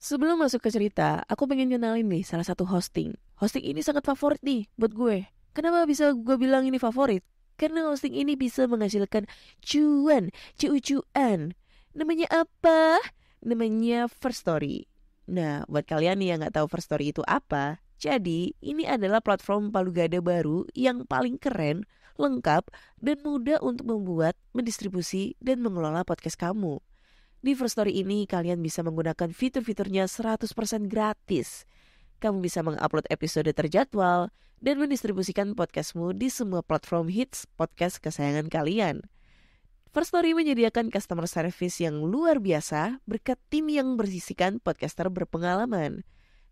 Sebelum masuk ke cerita, aku pengen kenalin nih salah satu hosting. Hosting ini sangat favorit nih buat gue. Kenapa bisa gue bilang ini favorit? Karena hosting ini bisa menghasilkan cuan. Namanya apa? Namanya First Story. Nah, buat kalian nih yang gak tahu First Story itu apa, jadi ini adalah platform palu gada baru yang paling keren, lengkap, dan mudah untuk membuat, mendistribusi, dan mengelola podcast kamu. Di First Story ini kalian bisa menggunakan fitur-fiturnya 100% gratis. Kamu bisa mengupload episode terjadwal dan mendistribusikan podcastmu di semua platform hits podcast kesayangan kalian. First Story menyediakan customer service yang luar biasa berkat tim yang berisikan podcaster berpengalaman.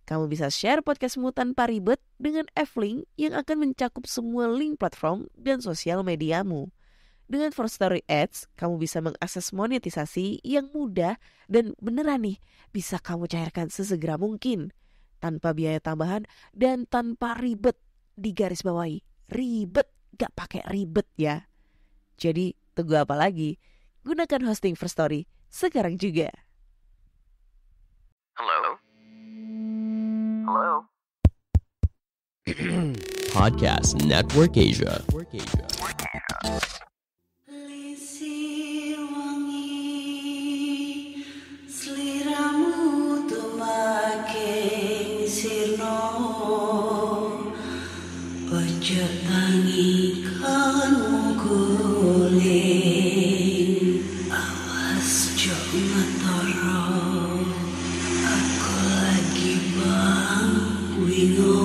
Kamu bisa share podcastmu tanpa ribet dengan F-Link yang akan mencakup semua link platform dan sosial mediamu. Dengan First Story Ads, kamu bisa mengakses monetisasi yang mudah dan beneran nih bisa kamu cairkan sesegera mungkin. Tanpa biaya tambahan dan tanpa ribet. Digaris bawahi, ribet gak pakai ribet ya. Jadi tunggu apa lagi? Gunakan hosting First Story sekarang juga. Hello? Hello? Podcast Network Asia. Lisir wangi seliramu tuh makin sirno ojo tangi kanmu guling awas jok ngetoro aku lagi bang wingo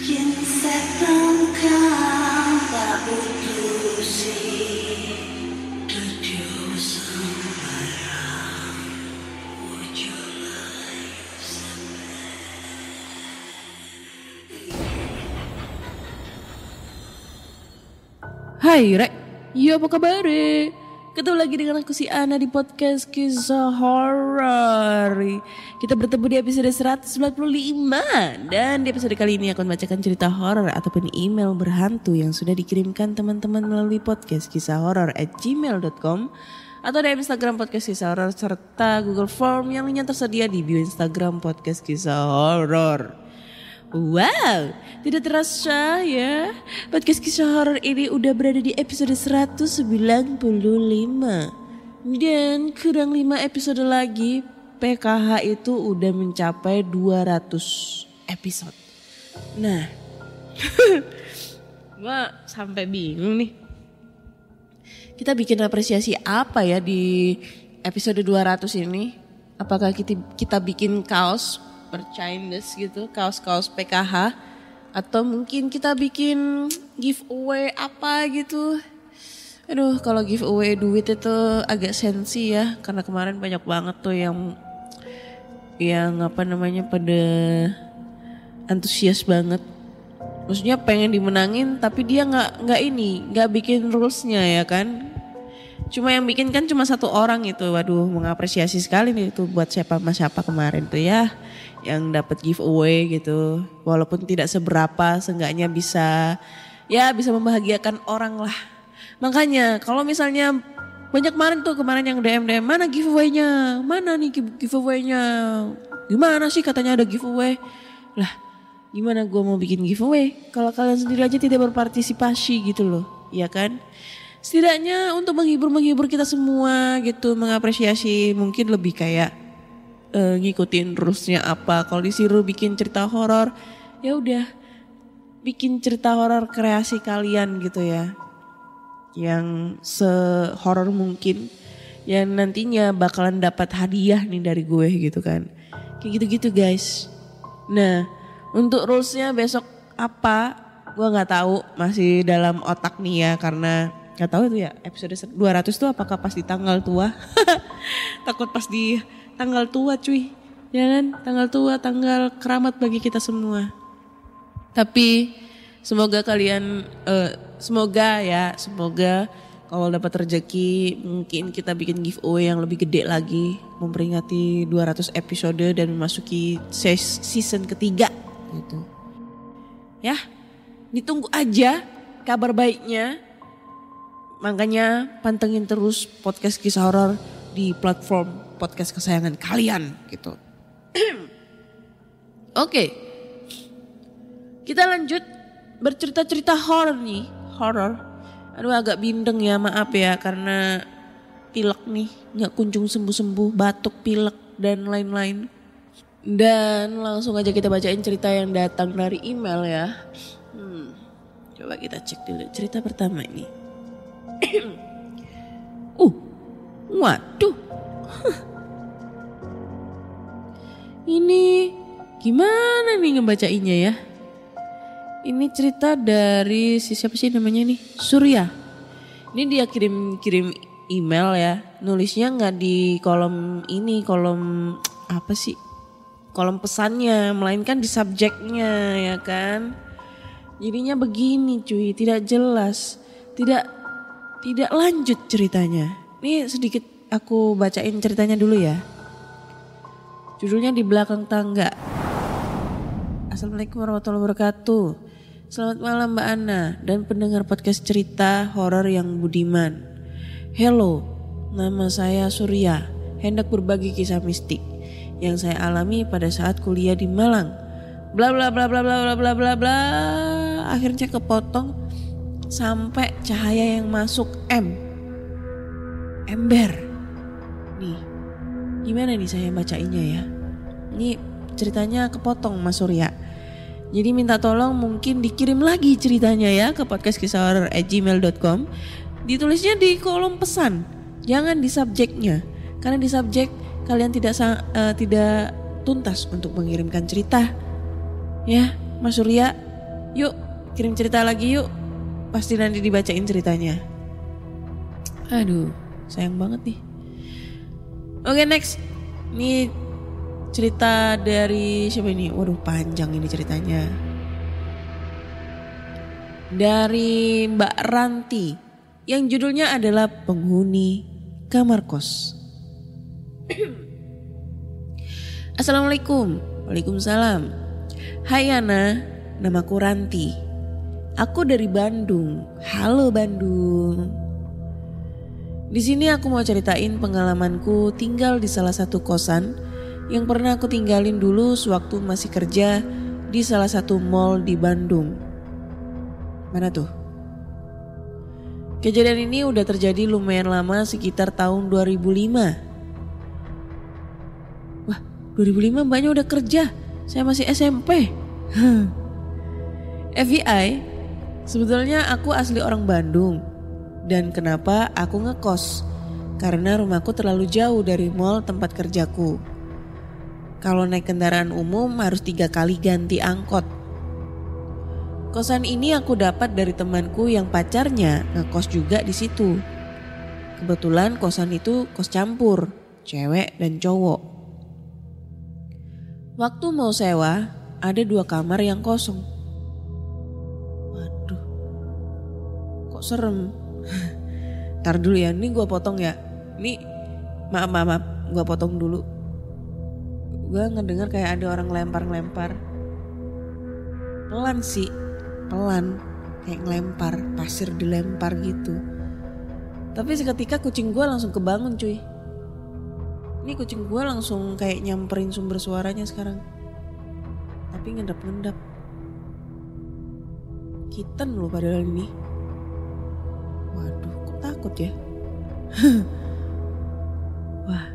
yen setan kang tak putusi dudu sembarang ojo layu Hai Rek, ya apa kabar? Ketemu lagi dengan aku si Ana di podcast Kisah Horor. Kita bertemu di episode 195. Dan di episode kali ini aku membacakan cerita horor ataupun email berhantu yang sudah dikirimkan teman-teman melalui podcast kisahhoror@gmail.com atau di Instagram podcast Kisah Horor serta Google Form yang lainnya tersedia di bio Instagram podcast Kisah Horor. Wow, tidak terasa ya, podcast Kisah Horor ini udah berada di episode 195. Dan kurang 5 episode lagi PKH itu udah mencapai 200 episode. Nah, gua sampai bingung nih. Kita bikin apresiasi apa ya di episode 200 ini? Apakah kita bikin kaos merchandise gitu, kaos-kaos PKH, atau mungkin kita bikin giveaway apa gitu. Aduh, kalau giveaway duit itu agak sensi ya, karena kemarin banyak banget tuh yang pada antusias banget. Maksudnya pengen dimenangin tapi dia nggak bikin rulesnya ya kan. Cuma yang bikin kan cuma satu orang itu. Waduh, mengapresiasi sekali nih itu buat siapa kemarin tuh ya yang dapat giveaway gitu. Walaupun tidak seberapa, seenggaknya bisa membahagiakan orang lah. Makanya kalau misalnya banyak kemarin yang DM mana giveaway-nya? Mana nih giveaway-nya? Gimana sih katanya ada giveaway? Lah, gimana gue mau bikin giveaway kalau kalian sendiri aja tidak berpartisipasi gitu loh, ya kan? Setidaknya untuk menghibur kita semua gitu, mengapresiasi, mungkin lebih kayak ngikutin rulesnya apa. Kalau disuruh bikin cerita horor, ya udah bikin cerita horor kreasi kalian gitu ya, yang sehoror mungkin, yang nantinya bakalan dapat hadiah nih dari gue gitu kan, kayak gitu-gitu guys. Nah, untuk rulesnya besok apa, gue nggak tahu, masih dalam otak nih ya, karena nggak tahu itu ya episode 200 tuh apakah pas di tanggal tua. Takut pas di tanggal tua cuy, ya kan, tanggal tua, tanggal keramat bagi kita semua. Tapi semoga kalian semoga kalau dapat rezeki mungkin kita bikin giveaway yang lebih gede lagi, memperingati 200 episode dan memasuki season ketiga gitu. Ya, ditunggu aja kabar baiknya. Makanya pantengin terus podcast Kisah Horor di platform podcast kesayangan kalian gitu. Oke. Kita lanjut bercerita-cerita horor nih. Horor. Aduh agak bindeng ya, maaf ya karena pilek nih, nggak kunjung sembuh-sembuh, batuk, pilek dan lain-lain. Dan langsung aja kita bacain cerita yang datang dari email ya. Coba kita cek dulu cerita pertama ini. Waduh. Ini gimana nih ngebacainnya ya? Ini cerita dari siapa sih namanya nih? Surya. Ini dia kirim email ya. Nulisnya nggak di kolom ini, kolom apa sih? Kolom pesannya, melainkan di subjeknya ya kan. Jadinya begini cuy, tidak jelas, tidak lanjut ceritanya. Ini sedikit aku bacain ceritanya dulu ya. Judulnya Di Belakang Tangga. Assalamualaikum warahmatullahi wabarakatuh. Selamat malam Mbak Ana dan pendengar podcast cerita horor yang budiman. Hello, nama saya Surya. Hendak berbagi kisah mistik yang saya alami pada saat kuliah di Malang. Bla bla bla bla bla bla bla bla bla. Akhirnya kepotong sampai cahaya yang masuk ember. Nih, gimana nih saya bacainnya ya? Ini ceritanya kepotong Mas Surya. Jadi minta tolong mungkin dikirim lagi ceritanya ya ke podcastkisahhoror@gmail.com. Ditulisnya di kolom pesan, jangan di subjeknya. Karena di subjek kalian tidak tuntas untuk mengirimkan cerita. Ya, Mas Surya, yuk kirim cerita lagi yuk. Pasti nanti dibacain ceritanya. Aduh, sayang banget nih. Oke, next. Ini cerita dari siapa ini? Waduh, panjang ini ceritanya. Dari Mbak Ranti yang judulnya adalah Penghuni Kamar Kos. Assalamualaikum. Waalaikumsalam. Hai Ana, namaku Ranti. Aku dari Bandung. Halo Bandung. Di sini aku mau ceritain pengalamanku tinggal di salah satu kosan yang pernah aku tinggalin dulu sewaktu masih kerja di salah satu mall di Bandung. Mana tuh? Kejadian ini udah terjadi lumayan lama, sekitar tahun 2005. Wah, 2005 mbaknya udah kerja. Saya masih SMP. FBI, sebetulnya aku asli orang Bandung. Dan kenapa aku ngekos? Karena rumahku terlalu jauh dari mall tempat kerjaku. Kalau naik kendaraan umum harus 3 kali ganti angkot. Kosan ini aku dapat dari temanku yang pacarnya ngekos juga di situ. Kebetulan kosan itu kos campur, cewek dan cowok. Waktu mau sewa, ada 2 kamar yang kosong. Waduh, kok serem. Ntar dulu ya, ini gue potong ya. Ini maaf, gue potong dulu. Gue ngedengar kayak ada orang lempar-lempar. Pelan sih, pelan. Kayak ngelempar, pasir dilempar gitu. Tapi seketika kucing gue langsung kebangun cuy. Ini kucing gue langsung kayak nyamperin sumber suaranya sekarang. Tapi ngendap-ngendap. Kitten loh padahal ini. Waduh, kok takut ya? Wah,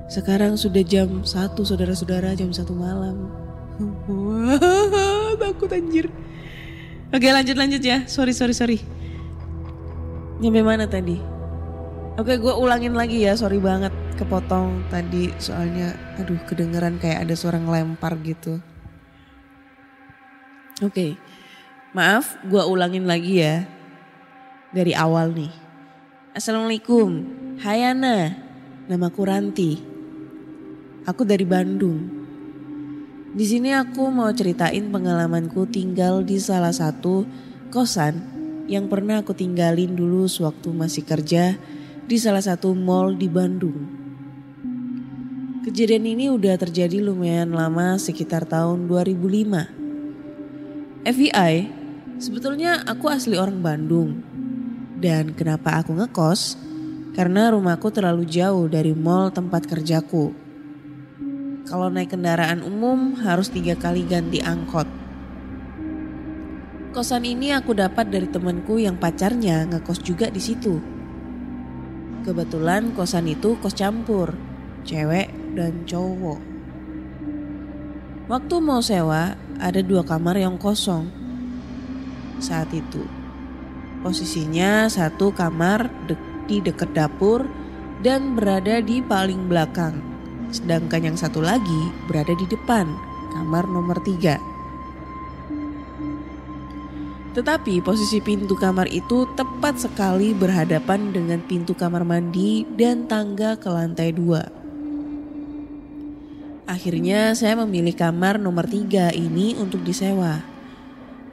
sekarang sudah jam 1 saudara-saudara, jam 1 malam. Wah, takut anjir. Oke, lanjut ya. Sorry. Nyampe mana tadi? Oke, gue ulangin lagi ya. Sorry banget kepotong tadi soalnya aduh kedengeran kayak ada suara ngelempar gitu. Oke, maaf gue ulangin lagi ya. Dari awal nih. Assalamualaikum. Hai Ana, namaku Ranti. Aku dari Bandung. Di sini aku mau ceritain pengalamanku tinggal di salah satu kosan yang pernah aku tinggalin dulu sewaktu masih kerja di salah satu mall di Bandung. Kejadian ini udah terjadi lumayan lama, sekitar tahun 2005. FBI, sebetulnya aku asli orang Bandung. Dan kenapa aku ngekos? karena rumahku terlalu jauh dari mall tempat kerjaku. Kalau naik kendaraan umum harus 3 kali ganti angkot. Kosan ini aku dapat dari temanku yang pacarnya ngekos juga di situ. Kebetulan kosan itu kos campur, cewek dan cowok. Waktu mau sewa ada 2 kamar yang kosong. Saat itu posisinya satu kamar di dekat dapur dan berada di paling belakang. Sedangkan yang satu lagi berada di depan, kamar nomor 3. Tetapi posisi pintu kamar itu tepat sekali berhadapan dengan pintu kamar mandi dan tangga ke lantai 2. Akhirnya saya memilih kamar nomor 3 ini untuk disewa.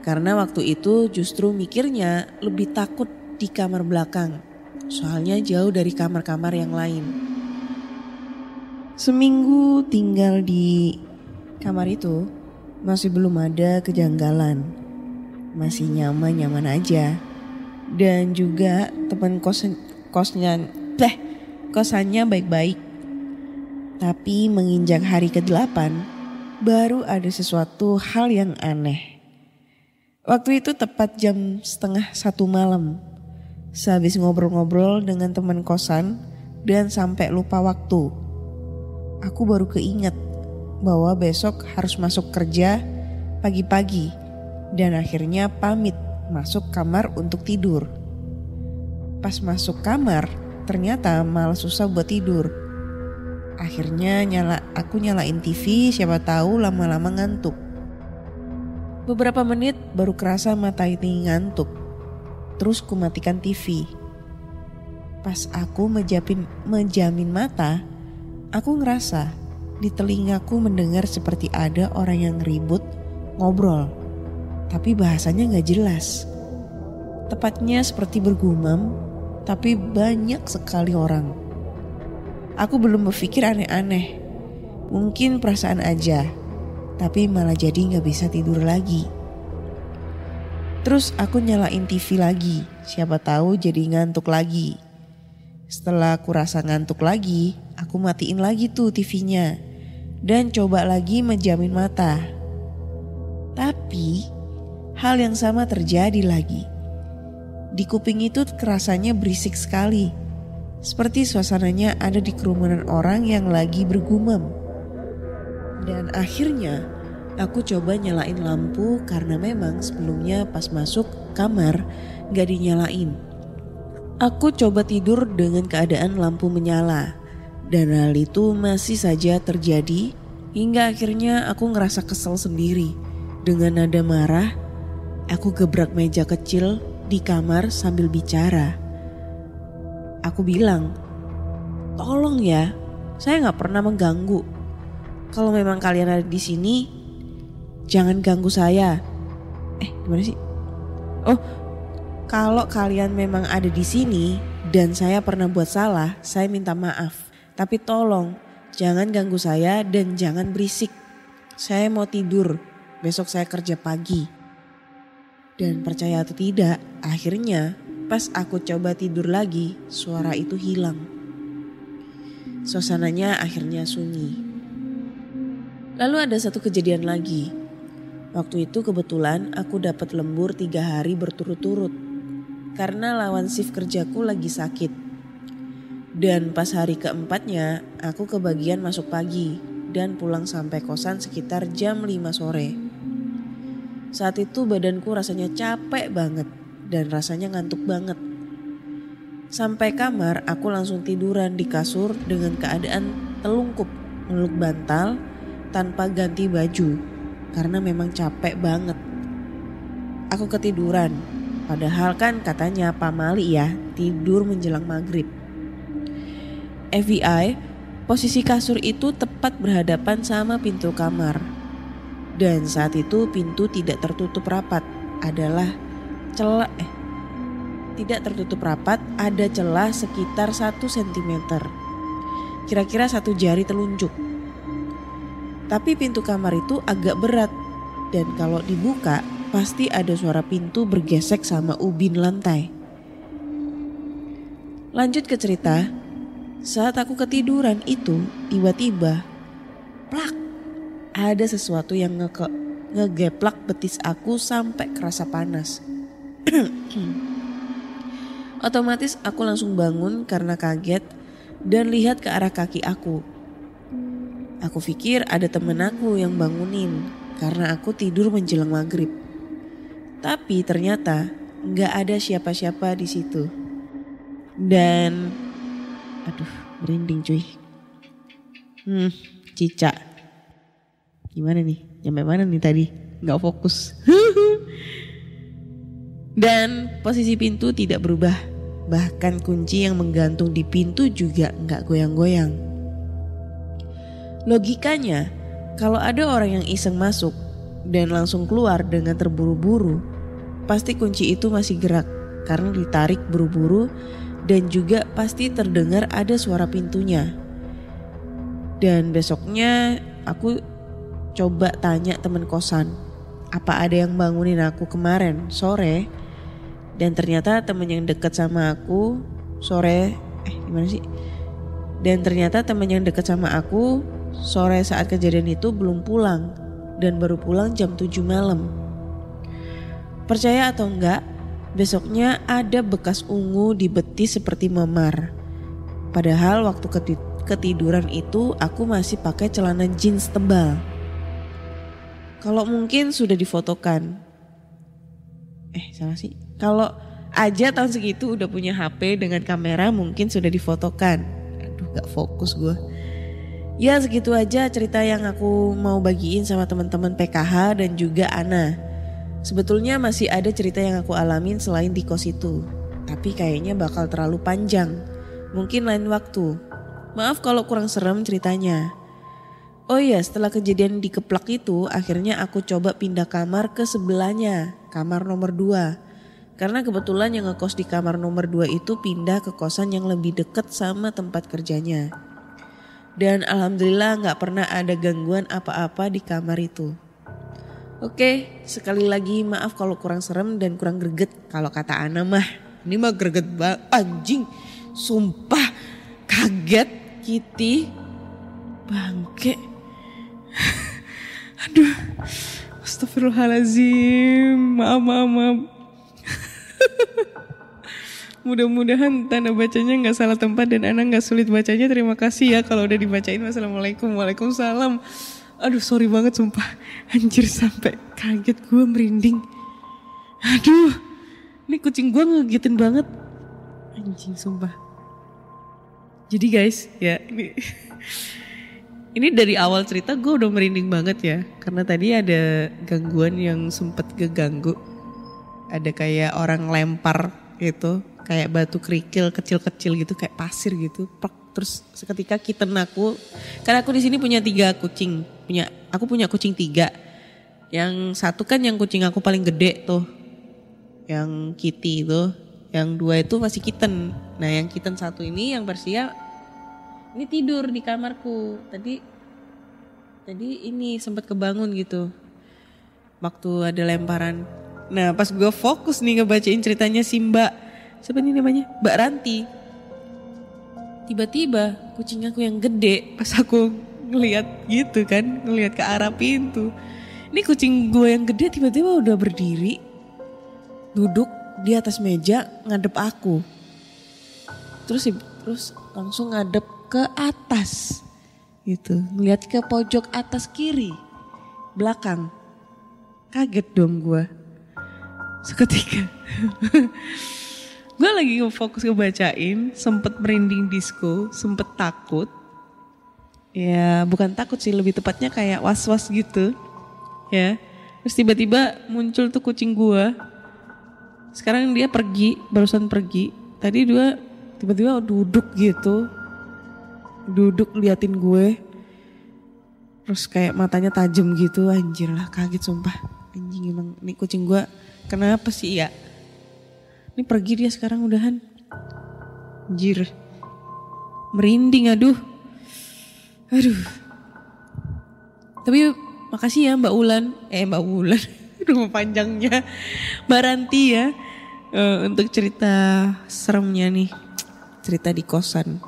Karena waktu itu justru mikirnya lebih takut di kamar belakang. Soalnya jauh dari kamar-kamar yang lain. Seminggu tinggal di kamar itu masih belum ada kejanggalan. Masih nyaman-nyaman aja. Dan juga teman kosannya baik-baik. Tapi menginjak hari ke-8 baru ada sesuatu hal yang aneh. Waktu itu tepat jam 12:30 malam. Sehabis ngobrol-ngobrol dengan teman kosan dan sampai lupa waktu. Aku baru keinget bahwa besok harus masuk kerja pagi-pagi. Dan akhirnya pamit masuk kamar untuk tidur. Pas masuk kamar ternyata malah susah buat tidur. Akhirnya aku nyalain TV, siapa tahu lama-lama ngantuk. Beberapa menit baru kerasa mata ini ngantuk. Terus kumatikan TV. Pas aku menjamin mata, aku ngerasa di telingaku mendengar seperti ada orang yang ribut ngobrol. Tapi bahasanya gak jelas. Tepatnya seperti bergumam, tapi banyak sekali orang. Aku belum berpikir aneh-aneh. Mungkin perasaan aja. Tapi malah jadi gak bisa tidur lagi. Terus aku nyalain TV lagi. Siapa tahu jadi ngantuk lagi. Setelah aku rasa ngantuk lagi, aku matiin lagi tuh TV-nya. Dan coba lagi menjamin mata. Tapi hal yang sama terjadi lagi. Di kuping itu kerasanya berisik sekali. Seperti suasananya ada di kerumunan orang yang lagi bergumam. Dan akhirnya aku coba nyalain lampu karena memang sebelumnya pas masuk kamar gak dinyalain. Aku coba tidur dengan keadaan lampu menyala. Dan hal itu masih saja terjadi hingga akhirnya aku ngerasa kesel sendiri. Dengan nada marah, aku gebrak meja kecil di kamar sambil bicara. Aku bilang, tolong ya, saya gak pernah mengganggu. Kalau memang kalian ada di sini, jangan ganggu saya. Gimana sih? Oh, kalau kalian memang ada di sini dan saya pernah buat salah, saya minta maaf. Tapi tolong, jangan ganggu saya dan jangan berisik. Saya mau tidur, besok saya kerja pagi. Dan percaya atau tidak, akhirnya pas aku coba tidur lagi, suara itu hilang. Suasananya akhirnya sunyi. Lalu ada satu kejadian lagi. Waktu itu kebetulan aku dapat lembur 3 hari berturut-turut. Karena lawan shift kerjaku lagi sakit. Dan pas hari keempatnya aku kebagian masuk pagi dan pulang sampai kosan sekitar jam 5 sore. Saat itu badanku rasanya capek banget dan rasanya ngantuk banget. Sampai kamar aku langsung tiduran di kasur dengan keadaan telungkup meluk bantal tanpa ganti baju karena memang capek banget. Aku ketiduran, padahal kan katanya pamali ya tidur menjelang maghrib. FBI, posisi kasur itu tepat berhadapan sama pintu kamar. Dan saat itu pintu tidak tertutup rapat, tidak tertutup rapat, ada celah sekitar 1 cm. Kira-kira 1 jari telunjuk. Tapi pintu kamar itu agak berat dan kalau dibuka pasti ada suara pintu bergesek sama ubin lantai. Lanjut ke cerita, saat aku ketiduran itu tiba-tiba plak, ada sesuatu yang ngegeplak betis aku sampai kerasa panas. Otomatis aku langsung bangun karena kaget dan lihat ke arah kaki aku. Aku pikir ada temen aku yang bangunin karena aku tidur menjelang maghrib. Tapi ternyata nggak ada siapa-siapa di situ. Dan aduh, merinding cuy. Cicak. Gimana nih? Nyampe mana nih tadi? Nggak fokus. Dan posisi pintu tidak berubah. Bahkan kunci yang menggantung di pintu juga nggak goyang-goyang. Logikanya, kalau ada orang yang iseng masuk dan langsung keluar dengan terburu-buru, pasti kunci itu masih gerak karena ditarik buru-buru dan juga pasti terdengar ada suara pintunya. Dan besoknya aku coba tanya teman kosan, apa ada yang bangunin aku kemarin sore? Dan ternyata temen yang deket sama aku Dan ternyata temen yang deket sama aku sore saat kejadian itu belum pulang dan baru pulang jam 7 malam. Percaya atau enggak, besoknya ada bekas ungu di betis seperti memar. Padahal waktu ketiduran itu aku masih pakai celana jeans tebal. Kalau mungkin sudah difotokan. Salah sih. Kalau aja tahun segitu udah punya HP dengan kamera mungkin sudah difotokan. Aduh, gak fokus gue. Ya segitu aja cerita yang aku mau bagiin sama teman-teman PKH dan juga Ana. Sebetulnya masih ada cerita yang aku alamin selain di kos itu. Tapi kayaknya bakal terlalu panjang. Mungkin lain waktu. Maaf kalau kurang serem ceritanya. Oh iya, setelah kejadian dikeplak itu akhirnya aku coba pindah kamar ke sebelahnya. Kamar nomor 2. Karena kebetulan yang ngekos di kamar nomor 2 itu pindah ke kosan yang lebih dekat sama tempat kerjanya. Dan alhamdulillah gak pernah ada gangguan apa-apa di kamar itu. Oke, sekali lagi maaf kalau kurang serem dan kurang greget. Kalau kata Ana mah, ini mah greget banget. Anjing, sumpah kaget Kitty. Bangke. Aduh, astagfirullahaladzim. Maaf. Mudah-mudahan tanda bacanya gak salah tempat dan Ana gak sulit bacanya. Terima kasih ya kalau udah dibacain. Wassalamualaikum. Waalaikumsalam. Aduh sorry banget sumpah. Anjir sampai kaget gue merinding. Aduh, ini kucing gue ngegitin banget. Anjing sumpah. Jadi guys ya ini dari awal cerita gue udah merinding banget ya. Karena tadi ada gangguan yang sempet keganggu. Ada kayak orang lempar gitu, kayak batu kerikil kecil-kecil gitu, kayak pasir gitu. Terus seketika kitten aku, karena aku di sini punya 3 kucing, aku punya kucing 3. Yang satu kan yang kucing aku paling gede tuh, yang Kitty itu, yang 2 itu masih kitten. Nah yang kitten 1 ini yang Persia, ini tidur di kamarku. Tadi ini sempat kebangun gitu, waktu ada lemparan. Nah pas gue fokus nih ngebacain ceritanya si Mbak, siapa nih namanya? Mbak Ranti. Tiba-tiba kucing aku yang gede pas aku ngeliat gitu kan, ngeliat ke arah pintu. Ini kucing gue yang gede tiba-tiba udah berdiri, duduk di atas meja ngadep aku. Terus langsung ngadep ke atas gitu, ngeliat ke pojok atas kiri, belakang. Kaget dong gue. Seketika gue lagi fokus ngebacain, sempet merinding disco, sempet takut. Ya bukan takut sih, lebih tepatnya kayak was-was gitu ya. Terus tiba-tiba muncul tuh kucing gue. Sekarang dia barusan pergi. Tadi dia tiba-tiba duduk gitu, duduk liatin gue. Terus kayak matanya tajam gitu. Anjir lah, kaget sumpah. Anjing emang ini kucing gue kenapa sih ya? Ini pergi dia sekarang udahan. Anjir. Merinding aduh. Tapi makasih ya Mbak Ulan. Rumah panjangnya Mbak Ranti ya. Untuk cerita seremnya nih. cerita di kosan.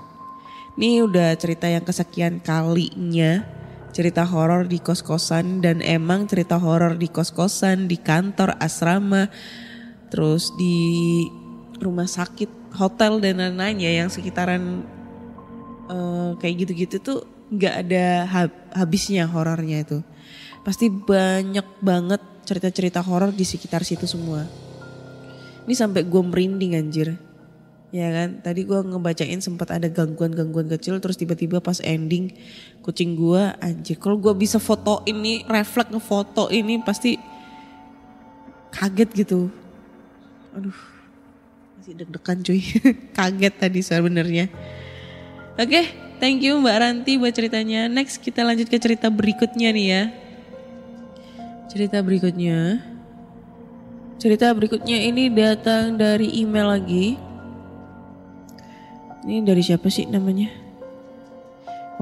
Ini udah cerita yang kesekian kalinya cerita horor di kos-kosan, dan emang cerita horor di kos-kosan, di kantor, asrama, terus di rumah sakit, hotel dan lain-lain ya, yang sekitaran kayak gitu-gitu tuh nggak ada habisnya horornya itu. Pasti banyak banget cerita-cerita horor di sekitar situ semua. Ini sampai gue merinding anjir. Ya kan, tadi gue ngebacain sempat ada gangguan-gangguan kecil, terus tiba-tiba pas ending kucing gue, anjir kalau gue bisa foto ini, refleks ngefoto ini pasti kaget gitu. Aduh, masih deg-degan cuy, kaget tadi sebenarnya. Oke, thank you Mbak Ranti buat ceritanya. Next kita lanjut ke cerita berikutnya nih ya. Cerita berikutnya ini datang dari email lagi. Ini dari siapa sih namanya?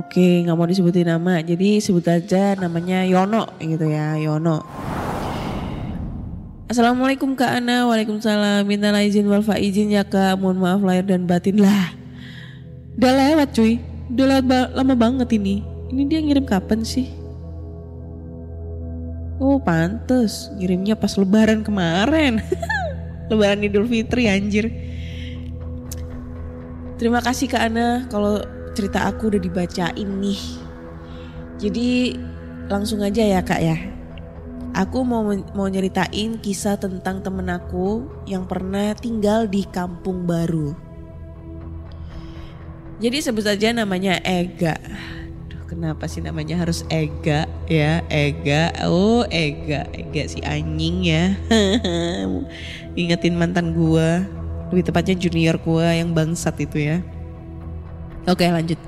Oke, gak mau disebutin nama. Jadi sebut aja namanya Yono gitu ya, Yono. Assalamualaikum Kak Ana. Waalaikumsalam. Minta izin wal faizin ya Kak. Mohon maaf lahir dan batin lah. Udah lewat cuy. Udah lewat lama banget ini. Ini dia ngirim kapan sih? Oh pantes. Ngirimnya pas lebaran kemarin. Lebaran Idul Fitri anjir. Terima kasih Kak Ana, kalau cerita aku udah dibacain nih. Jadi langsung aja ya Kak ya. Aku mau nyeritain kisah tentang temen aku yang pernah tinggal di kampung baru. Jadi sebut saja namanya Ega. Aduh, kenapa sih namanya harus Ega ya? Ega, oh Ega si anjing ya. Ingetin mantan gua. Lebih tepatnya junior gue yang bangsat itu ya. Oke lanjut.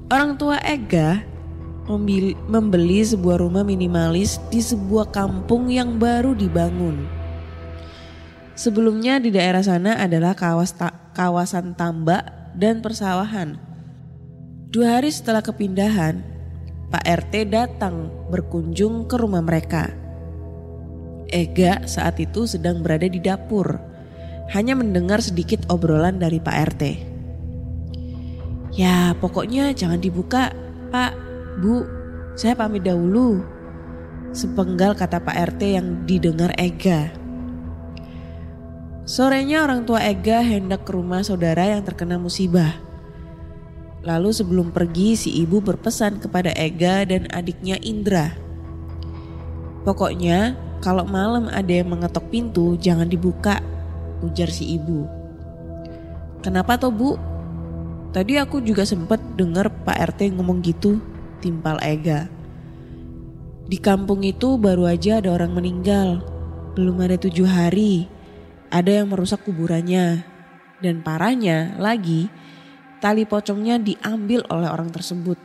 Orang tua Ega membeli sebuah rumah minimalis di sebuah kampung yang baru dibangun. Sebelumnya di daerah sana adalah kawasan tambak dan persawahan. 2 hari setelah kepindahan, Pak RT datang berkunjung ke rumah mereka. Ega saat itu sedang berada di dapur. Hanya mendengar sedikit obrolan dari Pak RT. Ya pokoknya jangan dibuka Pak, Bu, saya pamit dahulu. Sepenggal kata Pak RT yang didengar Ega. Sorenya orang tua Ega hendak ke rumah saudara yang terkena musibah. Lalu sebelum pergi si ibu berpesan kepada Ega dan adiknya Indra. Pokoknya kalau malam ada yang mengetok pintu jangan dibuka, ujar si ibu. Kenapa toh Bu? Tadi aku juga sempat dengar Pak RT ngomong gitu, timpal Ega. Di kampung itu baru aja ada orang meninggal. Belum ada 7 hari. Ada yang merusak kuburannya. Dan parahnya lagi, tali pocongnya diambil oleh orang tersebut.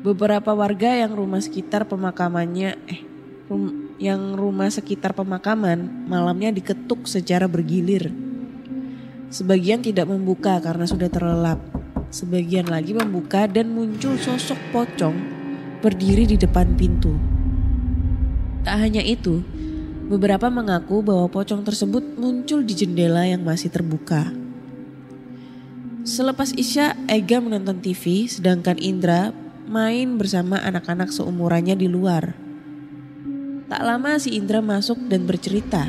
Beberapa warga yang rumah sekitar pemakaman malamnya diketuk secara bergilir. Sebagian tidak membuka karena sudah terlelap. Sebagian lagi membuka dan muncul sosok pocong berdiri di depan pintu. Tak hanya itu, beberapa mengaku bahwa pocong tersebut muncul di jendela yang masih terbuka. Selepas Isya, Ega menonton TV sedangkan Indra main bersama anak-anak seumurannya di luar. Tak lama si Indra masuk dan bercerita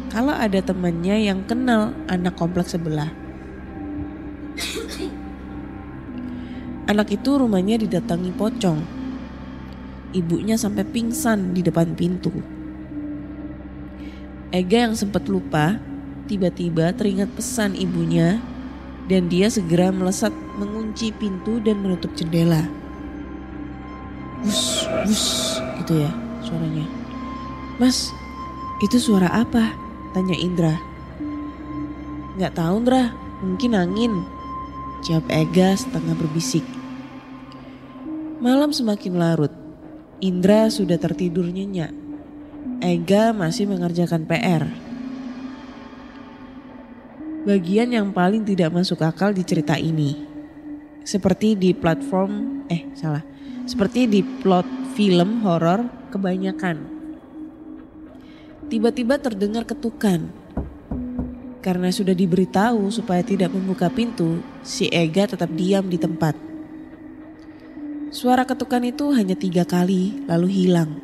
kalau ada temannya yang kenal anak kompleks sebelah. Anak itu rumahnya didatangi pocong. Ibunya sampai pingsan di depan pintu. Ega yang sempat lupa tiba-tiba teringat pesan ibunya dan dia segera melesat mengunci pintu dan menutup jendela. Bus, bus gitu ya suaranya. Mas, itu suara apa? Tanya Indra. Gak tahu Indra, mungkin angin. Jawab Ega setengah berbisik. Malam semakin larut. Indra sudah tertidur nyenyak. Ega masih mengerjakan PR. Bagian yang paling tidak masuk akal di cerita ini. Seperti di plot film horor kebanyakan. Tiba-tiba terdengar ketukan. Karena sudah diberitahu supaya tidak membuka pintu, si Ega tetap diam di tempat. Suara ketukan itu hanya 3 kali lalu hilang.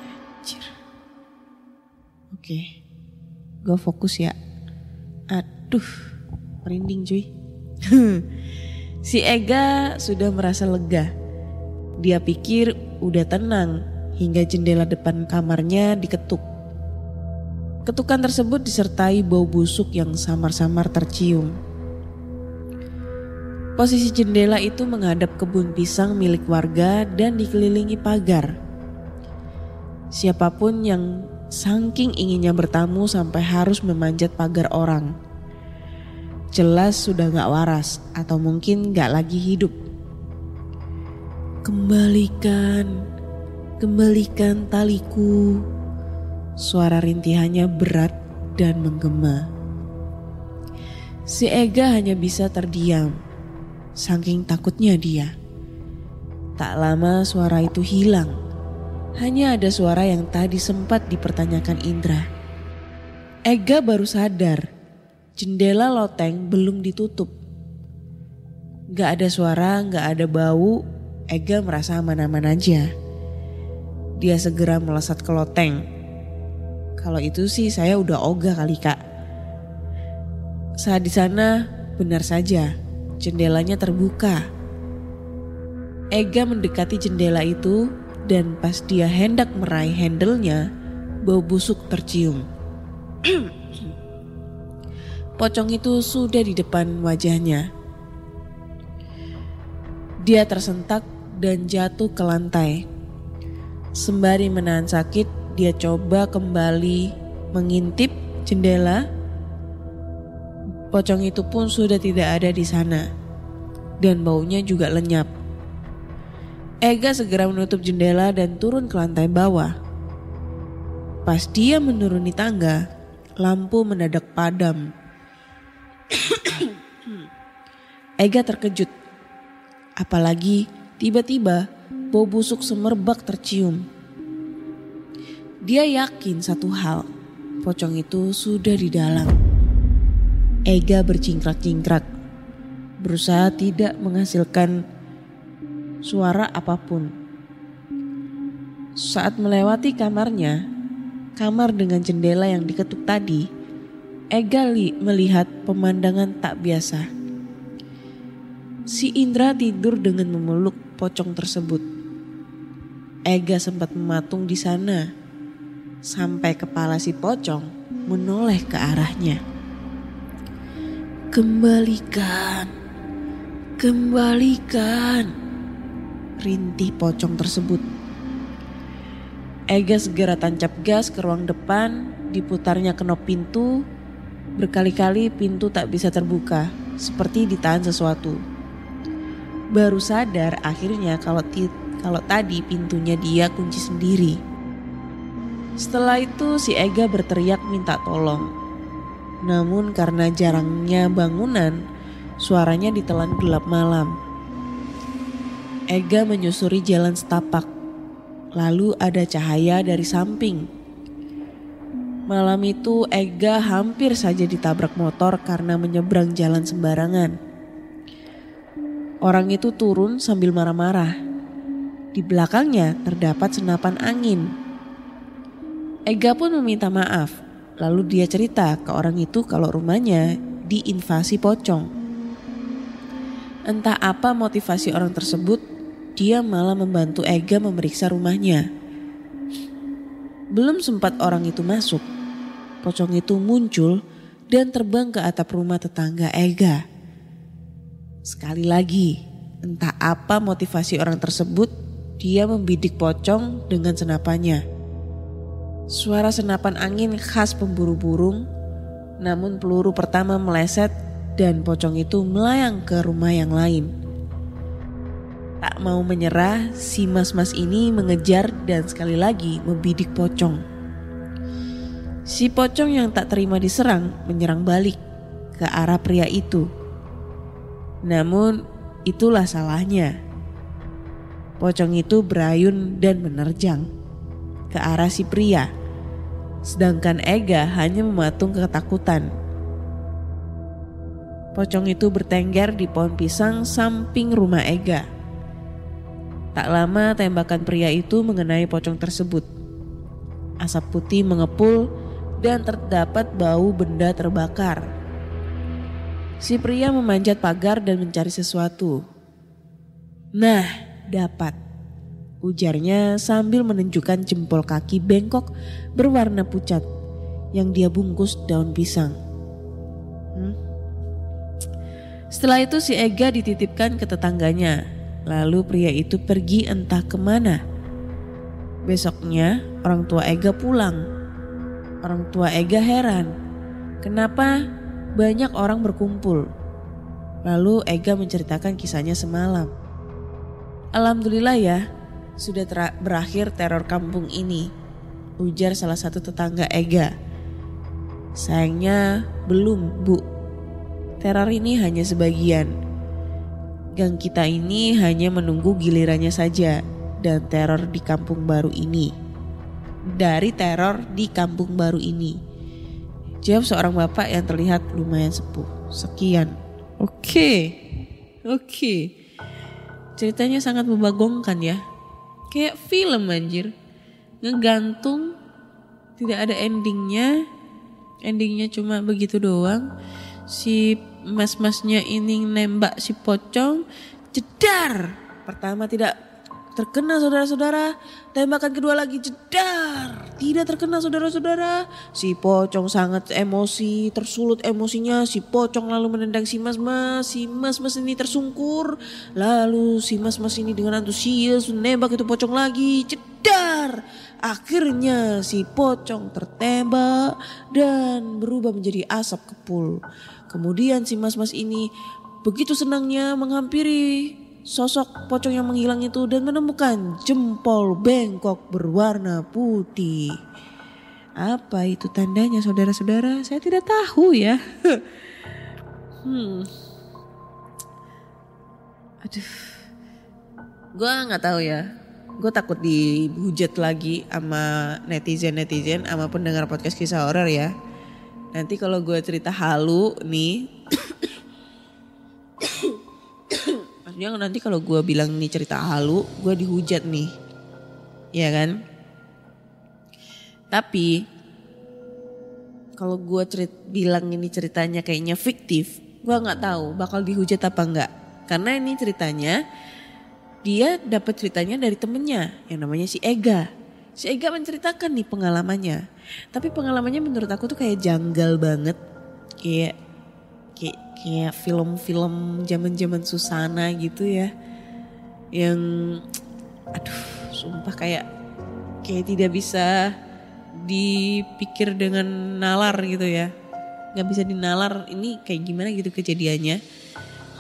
Anjir. Oke, gue fokus ya. Aduh, merinding cuy. Si Ega sudah merasa lega. Dia pikir udah tenang hingga jendela depan kamarnya diketuk. Ketukan tersebut disertai bau busuk yang samar-samar tercium. Posisi jendela itu menghadap kebun pisang milik warga dan dikelilingi pagar. Siapapun yang saking inginnya bertamu sampai harus memanjat pagar orang, jelas sudah gak waras atau mungkin gak lagi hidup. Kembalikan taliku. Suara rintihannya berat dan menggema. Si Ega hanya bisa terdiam, saking takutnya dia. Tak lama suara itu hilang. Hanya ada suara yang tadi sempat dipertanyakan Indra. Ega baru sadar, jendela loteng belum ditutup. Gak ada suara, gak ada bau, Ega merasa aman-aman aja. Dia segera melesat ke loteng. Kalau itu sih saya udah ogah kali kak. Saat di sana benar saja jendelanya terbuka. Ega mendekati jendela itu dan pas dia hendak meraih handle-nya, bau busuk tercium. Pocong itu sudah di depan wajahnya. Dia tersentak dan jatuh ke lantai. Sembari menahan sakit, dia coba kembali mengintip jendela. Pocong itu pun sudah tidak ada di sana dan baunya juga lenyap. Ega segera menutup jendela dan turun ke lantai bawah. Pas dia menuruni tangga, lampu mendadak padam. Ega terkejut. Apalagi tiba-tiba bau busuk semerbak tercium. Dia yakin satu hal, pocong itu sudah di dalam. Ega bercingkrak-cingkrak, berusaha tidak menghasilkan suara apapun. Saat melewati kamarnya, kamar dengan jendela yang diketuk tadi, Ega melihat pemandangan tak biasa. Si Indra tidur dengan memeluk pocong tersebut. Ega sempat mematung di sana sampai kepala si pocong menoleh ke arahnya. Kembalikan, rintih pocong tersebut. Ega segera tancap gas ke ruang depan, diputarnya knop pintu. Berkali-kali pintu tak bisa terbuka, seperti ditahan sesuatu. Baru sadar akhirnya kalau tadi pintunya dia kunci sendiri. Setelah itu si Ega berteriak minta tolong. Namun karena jarangnya bangunan, suaranya ditelan gelap malam. Ega menyusuri jalan setapak. Lalu ada cahaya dari samping. Malam itu Ega hampir saja ditabrak motor karena menyeberang jalan sembarangan. Orang itu turun sambil marah-marah. Di belakangnya terdapat senapan angin. Ega pun meminta maaf, lalu dia cerita ke orang itu kalau rumahnya diinvasi pocong. Entah apa motivasi orang tersebut, dia malah membantu Ega memeriksa rumahnya. Belum sempat orang itu masuk, pocong itu muncul dan terbang ke atap rumah tetangga Ega. Sekali lagi, entah apa motivasi orang tersebut, dia membidik pocong dengan senapannya. Suara senapan angin khas pemburu burung, namun peluru pertama meleset dan pocong itu melayang ke rumah yang lain. Tak mau menyerah, si mas-mas ini mengejar dan sekali lagi membidik pocong. Si pocong yang tak terima diserang menyerang balik ke arah pria itu. Namun itulah salahnya. Pocong itu berayun dan menerjang ke arah si pria. Sedangkan Ega hanya mematung ketakutan. Pocong itu bertengger di pohon pisang samping rumah Ega. Tak lama tembakan pria itu mengenai pocong tersebut. Asap putih mengepul dan terdapat bau benda terbakar. Si pria memanjat pagar dan mencari sesuatu. Nah, dapat. Ujarnya sambil menunjukkan jempol kaki bengkok berwarna pucat yang dia bungkus daun pisang. Setelah itu si Ega dititipkan ke tetangganya. Lalu pria itu pergi entah kemana. Besoknya orang tua Ega pulang. Orang tua Ega heran. Kenapa banyak orang berkumpul? Lalu Ega menceritakan kisahnya semalam. Alhamdulillah ya, sudah berakhir teror kampung ini, ujar salah satu tetangga Ega. Sayangnya belum, Bu. Teror ini hanya sebagian. Gang kita ini hanya menunggu gilirannya saja dan teror di kampung baru ini. Dari teror di kampung baru ini. Jawab seorang bapak yang terlihat lumayan sepuh. Sekian. Oke. Ceritanya sangat membagongkan ya. Kayak film anjir. Ngegantung. Tidak ada endingnya. Endingnya cuma begitu doang. Si mas-masnya ini nembak si pocong. Jedar. Pertama tidak terkena saudara-saudara. Tembakan kedua lagi jedar. Tidak terkena saudara-saudara. Si pocong sangat emosi. Tersulut emosinya. Si pocong lalu menendang si mas-mas. Si mas-mas ini tersungkur. Lalu si mas-mas ini dengan antusias menembak itu pocong lagi. Jedar. Akhirnya si pocong tertembak dan berubah menjadi asap kepul. Kemudian si mas-mas ini begitu senangnya menghampiri sosok pocong yang menghilang itu dan menemukan jempol bengkok berwarna putih. Apa itu tandanya saudara-saudara? Saya tidak tahu ya. Aduh, gue nggak tahu ya. Gue takut dihujat lagi sama netizen sama pendengar podcast kisah horor ya. Nanti kalau gue cerita halu nih, maksudnya nanti kalau gue bilang nih cerita halu, gue dihujat nih, ya kan? Tapi kalau gue bilang ini ceritanya kayaknya fiktif, gue nggak tahu bakal dihujat apa enggak. Karena ini ceritanya dia dapat ceritanya dari temennya yang namanya si Ega. Si Ega menceritakan nih pengalamannya. Tapi pengalamannya menurut aku tuh kayak janggal banget. Kayak film-film zaman-zaman Susana gitu ya. Yang aduh sumpah kayak tidak bisa dipikir dengan nalar gitu ya. Gak bisa dinalar ini kayak gimana gitu kejadiannya.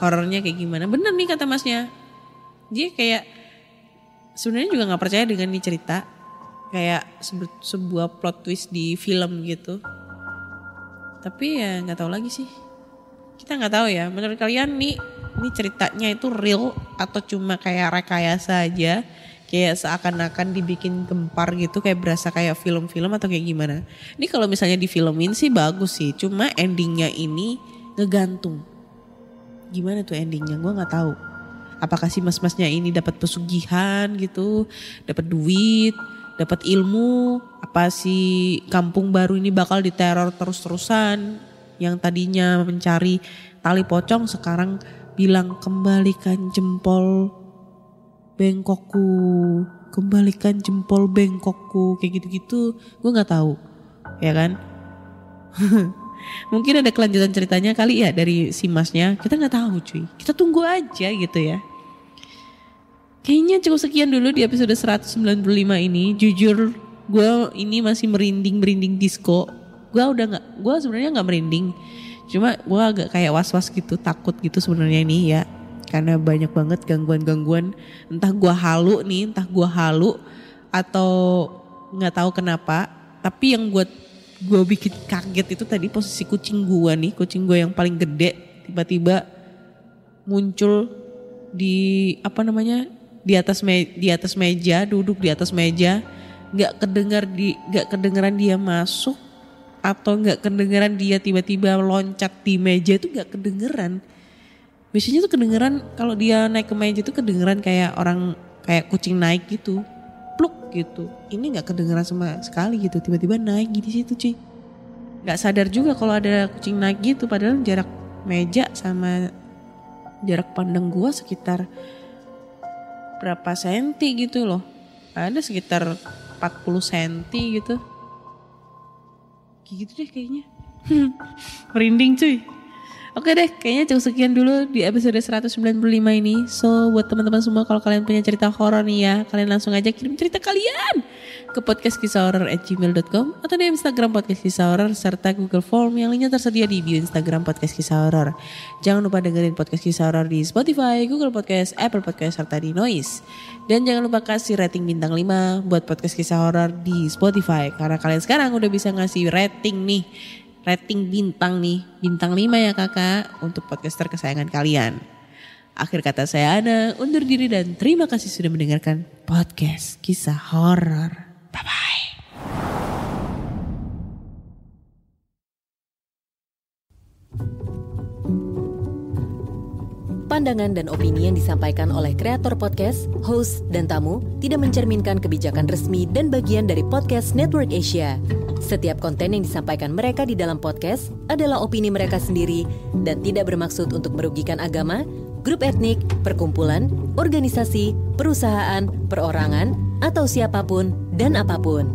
Horornya kayak gimana. Bener nih kata masnya. Dia kayak sebenarnya juga gak percaya dengan nih cerita. Kayak sebuah plot twist di film gitu. Tapi ya gak tahu lagi sih. Kita gak tahu ya. Menurut kalian nih ceritanya itu real atau cuma kayak rekayasa aja. Kayak seakan-akan dibikin gempar gitu. Kayak berasa kayak film-film atau kayak gimana. Ini kalau misalnya difilmin sih bagus sih. Cuma endingnya ini ngegantung. Gimana tuh endingnya gue gak tahu. Apakah si mas-masnya ini dapat pesugihan gitu. Dapat duit. Dapat ilmu, apa si kampung baru ini bakal diteror terus-terusan. Yang tadinya mencari tali pocong sekarang bilang kembalikan jempol bengkokku. Kembalikan jempol bengkokku. Kayak gitu-gitu gue gak tahu. Ya kan? Mungkin ada kelanjutan ceritanya kali ya dari si masnya. Kita gak tahu cuy. Kita tunggu aja gitu ya. Kayaknya cukup sekian dulu di episode 195 ini. Jujur gue ini masih merinding disco. Gue sebenarnya nggak merinding. Cuma gue agak kayak was-was gitu, takut gitu sebenarnya ini ya. Karena banyak banget gangguan-gangguan. Entah gue halu atau nggak tahu kenapa. Tapi yang gue bikin kaget itu tadi posisi kucing gue nih, kucing gue yang paling gede tiba-tiba muncul di di atas meja, duduk di atas meja nggak kedengeran dia masuk atau nggak kedengeran dia tiba-tiba loncat di meja itu nggak kedengeran. Biasanya tuh kedengeran kalau dia naik ke meja itu kedengeran kayak kucing naik gitu, pluk gitu. Ini nggak kedengeran sama sekali gitu, tiba-tiba naik di situ cuy. Nggak sadar juga kalau ada kucing naik gitu, padahal jarak meja sama jarak pandang gua sekitar berapa senti gitu loh. Ada sekitar 40 senti gitu. Kayak gitu deh kayaknya. Merinding cuy. Oke deh, kayaknya cukup sekian dulu di episode 195 ini. So buat teman-teman semua, kalau kalian punya cerita horor nih ya, kalian langsung aja kirim cerita kalian ke podcastkisahhoror@gmail.com atau di Instagram Podcast Kisah Horor serta Google Form yang linknya tersedia di bio Instagram Podcast Kisah Horor. Jangan lupa dengerin Podcast Kisah Horor di Spotify, Google Podcast, Apple Podcast serta di Noise. Dan jangan lupa kasih rating bintang 5 buat Podcast Kisah Horor di Spotify, karena kalian sekarang udah bisa ngasih rating nih. Rating bintang 5 ya kakak, untuk podcaster kesayangan kalian. Akhir kata saya Ana, undur diri dan terima kasih sudah mendengarkan Podcast Kisah Horor. Bye-bye. Pandangan dan opini yang disampaikan oleh kreator podcast, host, dan tamu tidak mencerminkan kebijakan resmi dan bagian dari Podcast Network Asia. Setiap konten yang disampaikan mereka di dalam podcast adalah opini mereka sendiri dan tidak bermaksud untuk merugikan agama, grup etnik, perkumpulan, organisasi, perusahaan, perorangan, atau siapapun dan apapun.